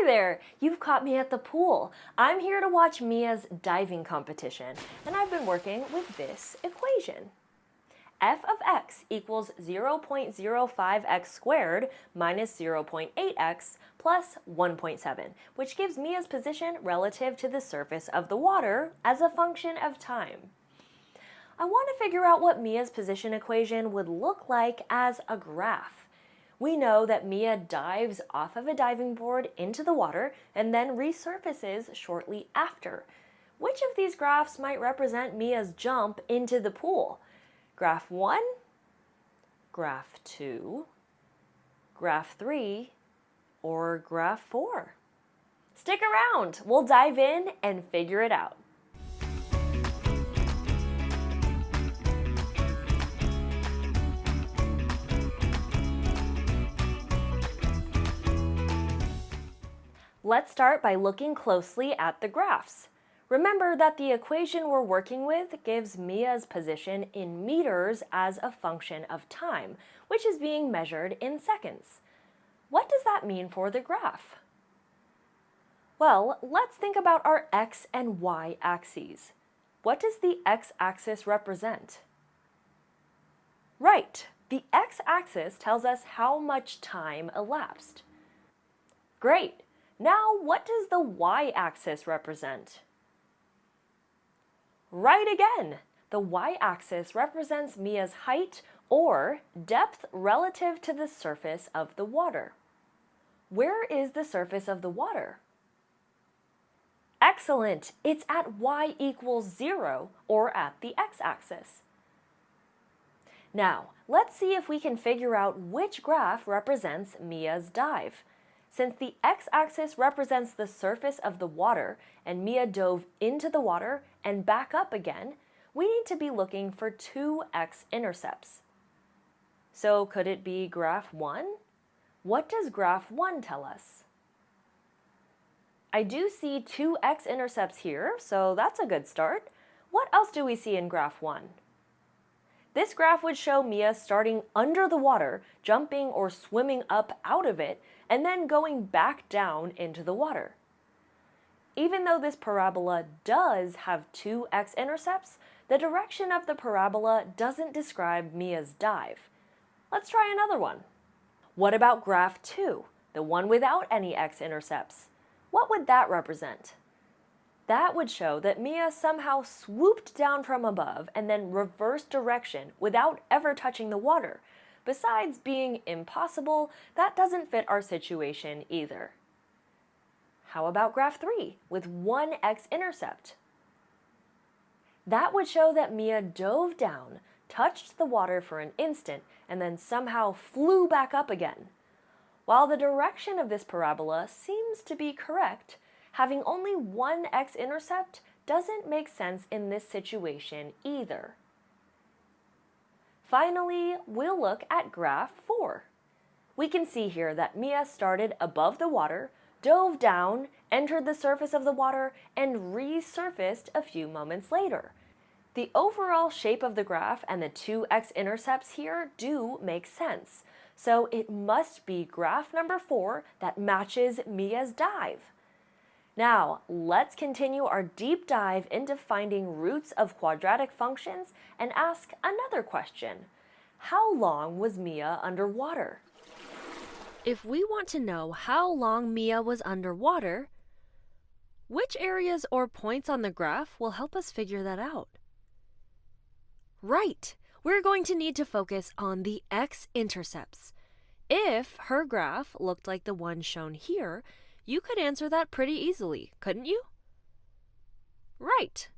Hi there! You've caught me at the pool. I'm here to watch Mia's diving competition, and I've been working with this equation. F of x equals 0.05x squared minus 0.8x plus 1.7, which gives Mia's position relative to the surface of the water as a function of time. I want to figure out what Mia's position equation would look like as a graph. We know that Mia dives off of a diving board into the water and then resurfaces shortly after. Which of these graphs might represent Mia's jump into the pool? Graph 1, Graph 2, Graph 3, or Graph 4? Stick around! We'll dive in and figure it out. Let's start by looking closely at the graphs. Remember that the equation we're working with gives Mia's position in meters as a function of time, which is being measured in seconds. What does that mean for the graph? Well, let's think about our x and y axes. What does the x-axis represent? Right, the x-axis tells us how much time elapsed. Great! Now, what does the y-axis represent? Right again! The y-axis represents Mia's height or depth relative to the surface of the water. Where is the surface of the water? Excellent! It's at y equals 0 or at the x-axis. Now, let's see if we can figure out which graph represents Mia's dive. Since the x-axis represents the surface of the water and Mia dove into the water and back up again, we need to be looking for two x-intercepts. So could it be graph 1? What does graph 1 tell us? I do see two x-intercepts here, so that's a good start. What else do we see in graph 1? This graph would show Mia starting under the water, jumping or swimming up out of it, and then going back down into the water. Even though this parabola does have two x-intercepts, the direction of the parabola doesn't describe Mia's dive. Let's try another one. What about graph 2, the one without any x-intercepts? What would that represent? That would show that Mia somehow swooped down from above and then reversed direction without ever touching the water. Besides being impossible, that doesn't fit our situation either. How about graph 3 with one x-intercept? That would show that Mia dove down, touched the water for an instant, and then somehow flew back up again. While the direction of this parabola seems to be correct, having only one x-intercept doesn't make sense in this situation either. Finally, we'll look at graph 4. We can see here that Mia started above the water, dove down, entered the surface of the water, and resurfaced a few moments later. The overall shape of the graph and the two x-intercepts here do make sense, so it must be graph number 4 that matches Mia's dive. Now, let's continue our deep dive into finding roots of quadratic functions and ask another question. How long was Mia underwater? If we want to know how long Mia was underwater, which areas or points on the graph will help us figure that out? Right! We're going to need to focus on the x-intercepts. If her graph looked like the one shown here, you could answer that pretty easily, couldn't you? Right!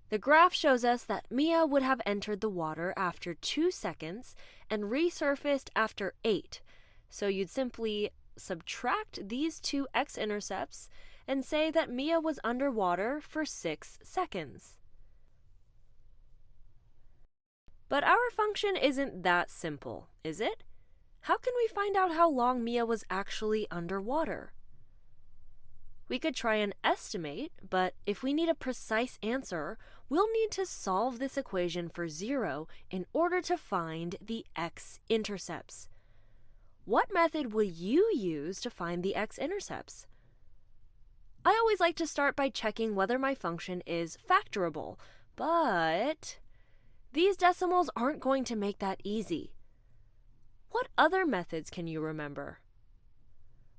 The graph shows us that Mia would have entered the water after 2 seconds and resurfaced after 8, so you'd simply subtract these two x-intercepts and say that Mia was underwater for 6 seconds. But our function isn't that simple, is it? How can we find out how long Mia was actually underwater? We could try and estimate, but if we need a precise answer, we'll need to solve this equation for 0 in order to find the x-intercepts. What method would you use to find the x-intercepts? I always like to start by checking whether my function is factorable, but these decimals aren't going to make that easy. What other methods can you remember?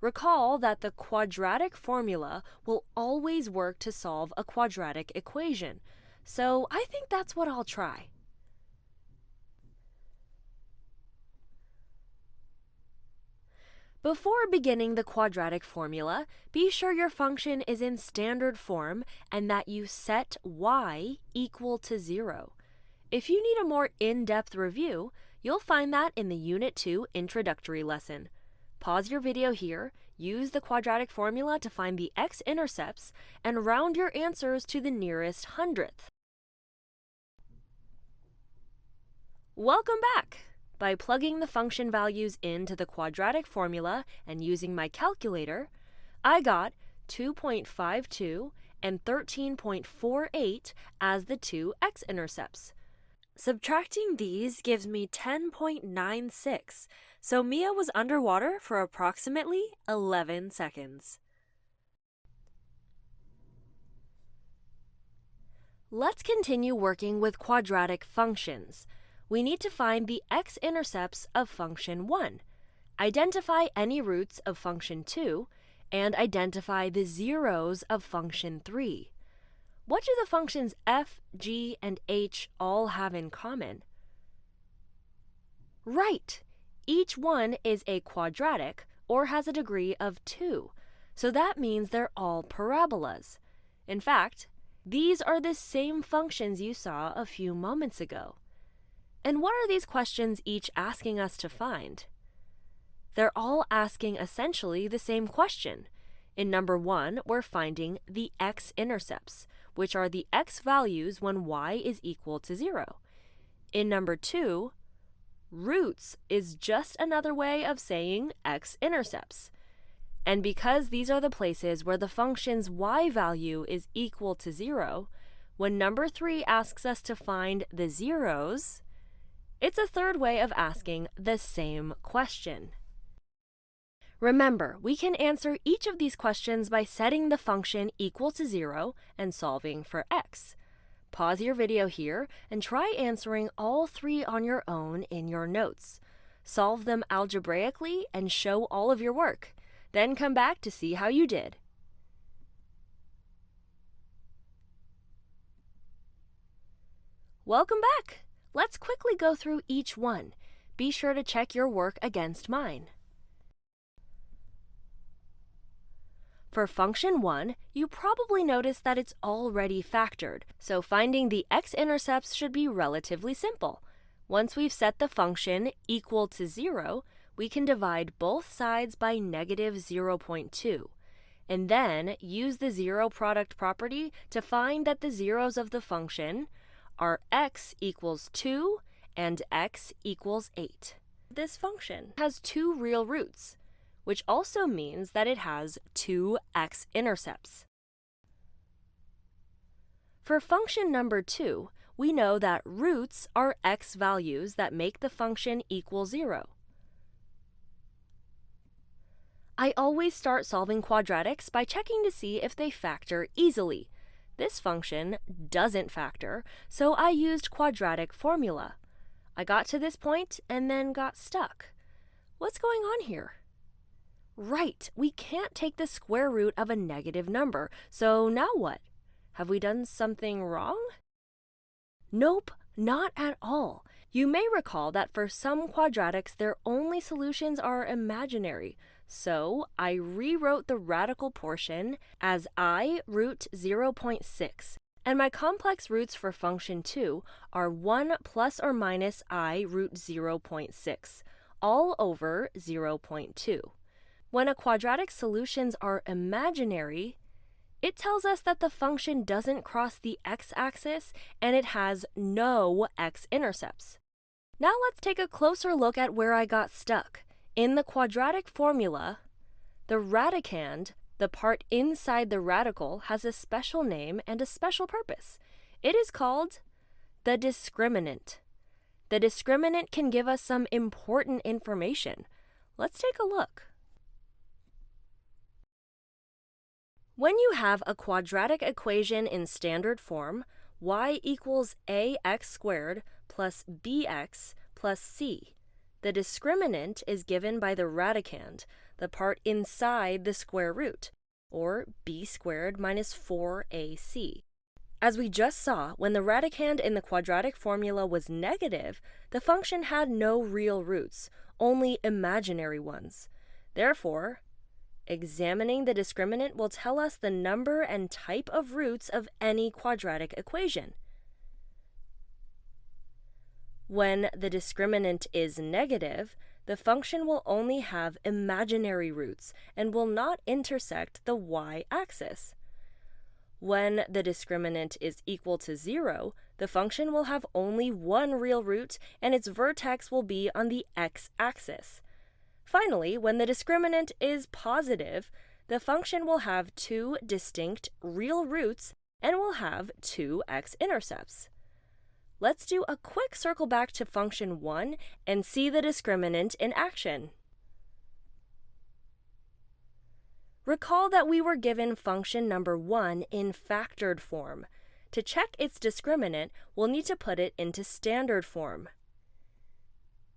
Recall that the quadratic formula will always work to solve a quadratic equation, so I think that's what I'll try. Before beginning the quadratic formula, be sure your function is in standard form and that you set y equal to 0. If you need a more in-depth review, you'll find that in the Unit 2 introductory lesson. Pause your video here, use the quadratic formula to find the x-intercepts, and round your answers to the nearest hundredth. Welcome back! By plugging the function values into the quadratic formula and using my calculator, I got 2.52 and 13.48 as the two x-intercepts. Subtracting these gives me 10.96, so Mia was underwater for approximately 11 seconds. Let's continue working with quadratic functions. We need to find the x-intercepts of function 1, identify any roots of function 2, and identify the zeros of function 3. What do the functions f, g, and h all have in common? Right! Each one is a quadratic or has a degree of 2, so that means they're all parabolas. In fact, these are the same functions you saw a few moments ago. And what are these questions each asking us to find? They're all asking essentially the same question. In number 1, we're finding the x-intercepts, which are the x values when y is equal to 0. In number 2, roots is just another way of saying x-intercepts. And because these are the places where the function's y value is equal to 0, when number 3 asks us to find the zeros, it's a third way of asking the same question. Remember, we can answer each of these questions by setting the function equal to 0 and solving for x. Pause your video here and try answering all 3 on your own in your notes. Solve them algebraically and show all of your work. Then come back to see how you did. Welcome back! Let's quickly go through each one. Be sure to check your work against mine. For function 1, you probably noticed that it's already factored, so finding the x-intercepts should be relatively simple. Once we've set the function equal to 0, we can divide both sides by negative 0.2, and then use the zero product property to find that the zeros of the function are x equals 2 and x equals 8. This function has 2 real roots, which also means that it has 2 x-intercepts. For function number 2, we know that roots are x values that make the function equal 0. I always start solving quadratics by checking to see if they factor easily. This function doesn't factor, so I used quadratic formula. I got to this point and then got stuck. What's going on here? Right, we can't take the square root of a negative number, so now what? Have we done something wrong? Nope, not at all. You may recall that for some quadratics, their only solutions are imaginary. So I rewrote the radical portion as I root 0.6, and my complex roots for function 2 are 1 plus or minus I root 0.6, all over 0.2. When a quadratic solutions are imaginary, it tells us that the function doesn't cross the x-axis and it has no x-intercepts. Now let's take a closer look at where I got stuck. In the quadratic formula, the radicand, the part inside the radical, has a special name and a special purpose. It is called the discriminant. The discriminant can give us some important information. Let's take a look. When you have a quadratic equation in standard form, y equals ax squared plus bx plus c. The discriminant is given by the radicand, the part inside the square root, or b squared minus 4ac. As we just saw, when the radicand in the quadratic formula was negative, the function had no real roots, only imaginary ones. Therefore, examining the discriminant will tell us the number and type of roots of any quadratic equation. When the discriminant is negative, the function will only have imaginary roots and will not intersect the y-axis. When the discriminant is equal to 0, the function will have only one real root and its vertex will be on the x-axis. Finally, when the discriminant is positive, the function will have two distinct real roots and will have two x-intercepts. Let's do a quick circle back to function 1 and see the discriminant in action. Recall that we were given function number 1 in factored form. To check its discriminant, we'll need to put it into standard form.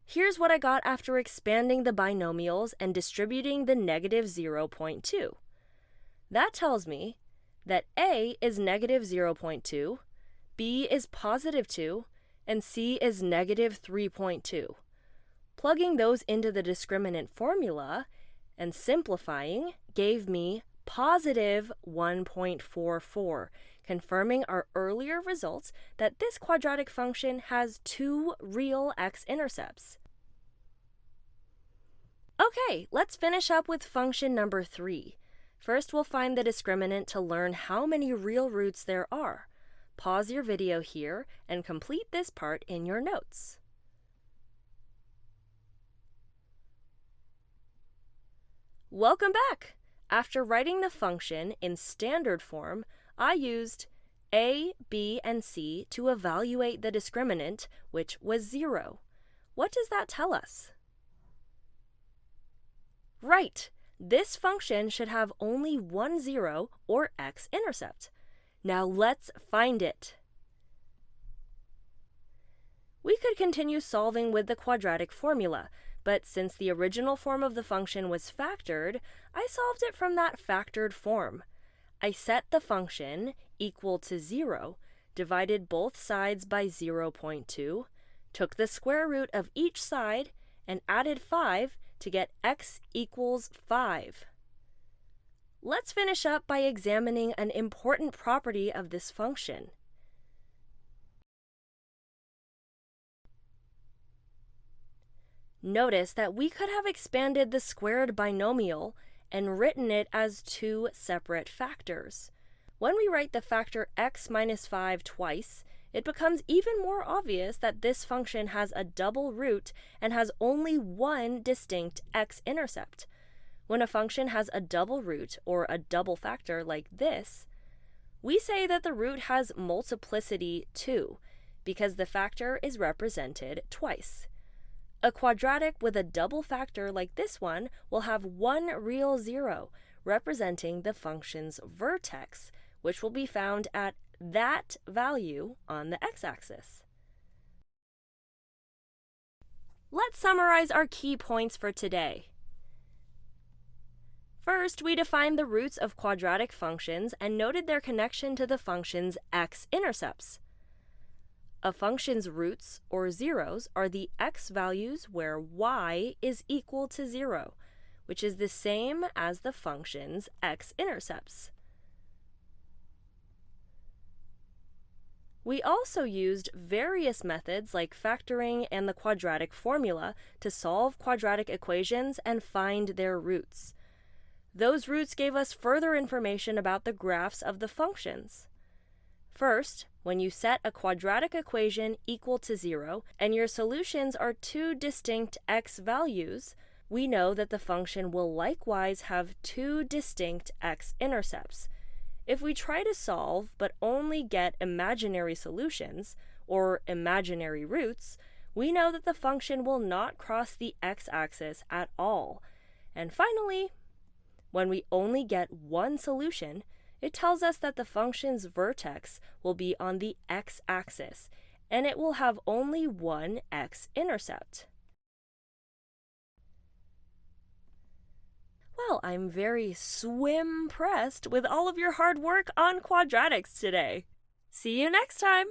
Here's what I got after expanding the binomials and distributing the negative 0.2. That tells me that a is negative 0.2, b is positive 2, and c is negative 3.2. Plugging those into the discriminant formula and simplifying gave me positive 1.44, confirming our earlier results that this quadratic function has two real x-intercepts. Okay, let's finish up with function number 3. First, we'll find the discriminant to learn how many real roots there are. Pause your video here and complete this part in your notes. Welcome back! After writing the function in standard form, I used a, b, and c to evaluate the discriminant, which was 0. What does that tell us? Right! This function should have only one 0, or x-intercept. Now let's find it. We could continue solving with the quadratic formula, but since the original form of the function was factored, I solved it from that factored form. I set the function equal to 0, divided both sides by 0.2, took the square root of each side, and added 5 to get x equals 5. Let's finish up by examining an important property of this function. Notice that we could have expanded the squared binomial and written it as two separate factors. When we write the factor x minus 5 twice, it becomes even more obvious that this function has a double root and has only one distinct x-intercept. When a function has a double root or a double factor like this, we say that the root has multiplicity 2 because the factor is represented twice. A quadratic with a double factor like this one will have one real 0, representing the function's vertex, which will be found at that value on the x-axis. Let's summarize our key points for today. First, we defined the roots of quadratic functions and noted their connection to the function's x-intercepts. A function's roots, or zeros, are the x values where y is equal to 0, which is the same as the function's x-intercepts. We also used various methods like factoring and the quadratic formula to solve quadratic equations and find their roots. Those roots gave us further information about the graphs of the functions. First, when you set a quadratic equation equal to 0 and your solutions are two distinct x values, we know that the function will likewise have two distinct x-intercepts. If we try to solve but only get imaginary solutions, or imaginary roots, we know that the function will not cross the x-axis at all. And finally, When we only get one solution, it tells us that the function's vertex will be on the x-axis, and it will have only one x-intercept. Well, I'm very swim-pressed with all of your hard work on quadratics today. See you next time!